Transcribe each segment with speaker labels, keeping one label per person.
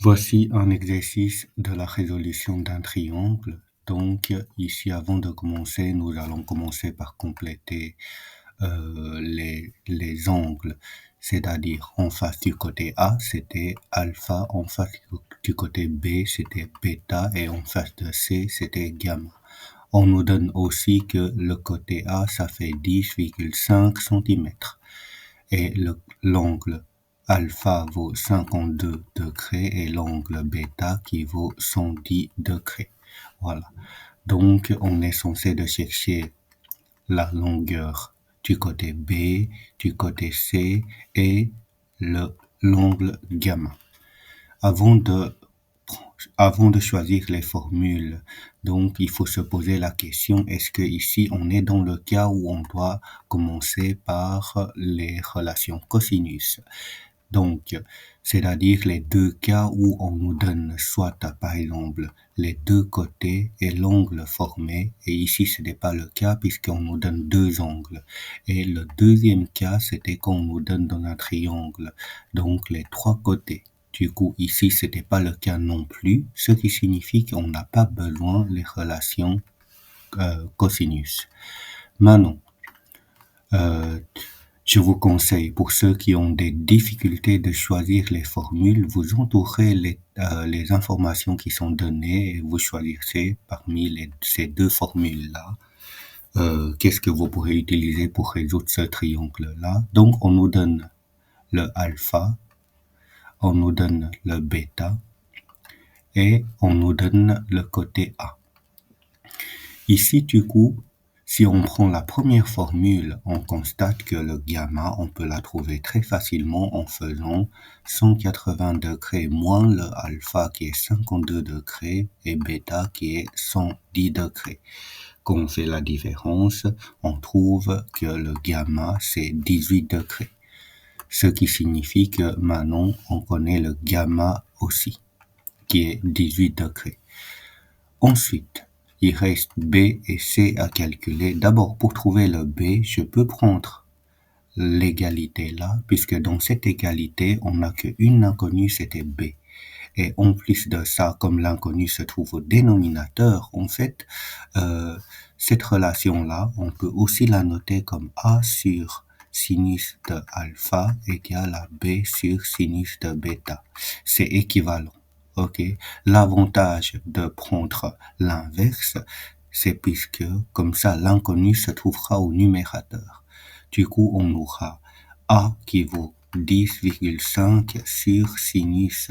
Speaker 1: Voici un exercice de la résolution d'un triangle. Donc, ici, avant de commencer, nous allons commencer par compléter les angles. C'est-à-dire, en face du côté A, c'était alpha, en face du côté B, c'était bêta, et en face de C, c'était gamma. On nous donne aussi que le côté A, ça fait 10,5 cm. Et l'angle alpha vaut 52 degrés et l'angle bêta qui vaut 110 degrés. Voilà. Donc, on est censé de chercher la longueur du côté B, du côté C et l'angle gamma. Avant de choisir les formules, donc il faut se poser la question, est-ce que ici on est dans le cas où on doit commencer par les relations cosinus? Donc, c'est-à-dire les deux cas où on nous donne soit, par exemple, les deux côtés et l'angle formé, et ici ce n'est pas le cas puisqu'on nous donne deux angles. Et le deuxième cas, c'était qu'on nous donne dans un triangle, donc les trois côtés. Du coup, ici, ce n'était pas le cas non plus, ce qui signifie qu'on n'a pas besoin des relations cosinus. Maintenant, je vous conseille, pour ceux qui ont des difficultés de choisir les formules, vous entourez les informations qui sont données et vous choisissez parmi ces deux formules-là. Qu'est-ce que vous pourrez utiliser pour résoudre ce triangle-là? Donc, on nous donne le alpha, on nous donne le bêta et on nous donne le côté A. Ici, du coup, si on prend la première formule, on constate que le gamma, on peut la trouver très facilement en faisant 180 degrés moins le alpha qui est 52 degrés et bêta qui est 110 degrés. Quand on fait la différence, on trouve que le gamma, c'est 18 degrés. Ce qui signifie que maintenant, on connaît le gamma aussi, qui est 18 degrés. Ensuite, il reste B et C à calculer. D'abord, pour trouver le B, je peux prendre l'égalité là, puisque dans cette égalité, on n'a qu'une inconnue, c'était B. Et en plus de ça, comme l'inconnu se trouve au dénominateur, en fait, cette relation-là, on peut aussi la noter comme A sur sinus de alpha égale à B sur sinus de bêta. C'est équivalent. Ok. L'avantage de prendre l'inverse, c'est puisque, comme ça, l'inconnu se trouvera au numérateur. Du coup, on aura A qui vaut 10,5 sur sinus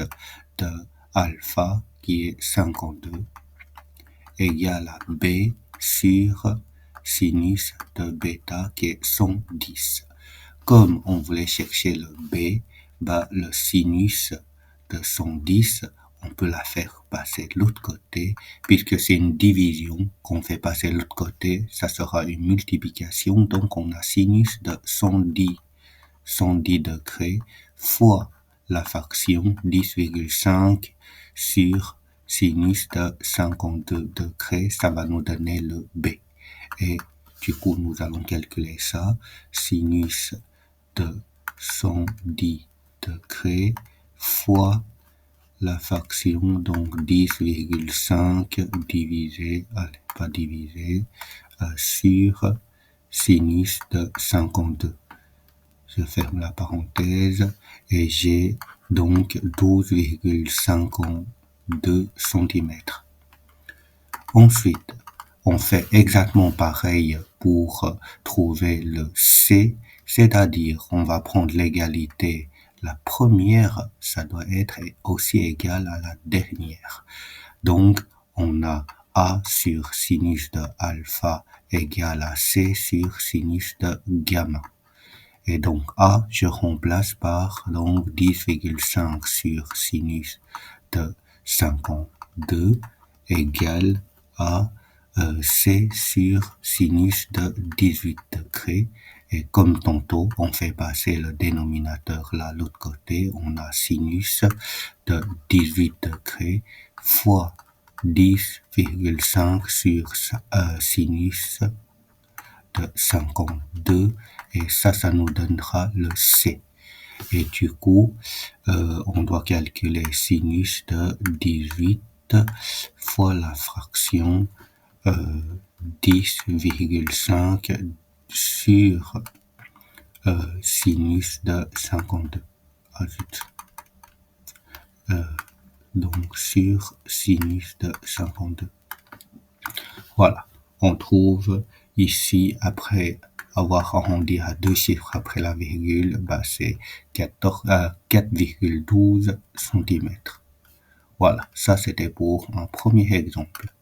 Speaker 1: de alpha qui est 52 égale à B sur sinus de bêta qui est 110. Comme on voulait chercher le B, le sinus de 110, on peut la faire passer de l'autre côté, puisque c'est une division qu'on fait passer de l'autre côté, ça sera une multiplication, donc on a sinus de 110 degrés fois la fraction 10,5 sur sinus de 52 degrés, ça va nous donner le B. Et du coup, nous allons calculer ça, sinus de 110 degrés fois la fraction, donc 10,5 sur sinus de 52. Je ferme la parenthèse et j'ai donc 12,52 cm. Ensuite, on fait exactement pareil pour trouver le C, c'est-à-dire on va prendre l'égalité. La première, ça doit être aussi égal à la dernière. Donc, on a A sur sinus de alpha égale à C sur sinus de gamma. Et donc A, je remplace par donc 10,5 sur sinus de 52 égale à C sur sinus de 18 degrés. Et comme tantôt, on fait passer le dénominateur là, l'autre côté, on a sinus de 18 degrés fois 10,5 sur sinus de 52 et ça nous donnera le C. Et du coup, on doit calculer sinus de 18 fois la fraction 10,5 sur sinus de 52. Ah, zut. Donc sur sinus de 52. Voilà, on trouve ici, après avoir arrondi à deux chiffres après la virgule, c'est 4,12 cm. Voilà, ça c'était pour un premier exemple.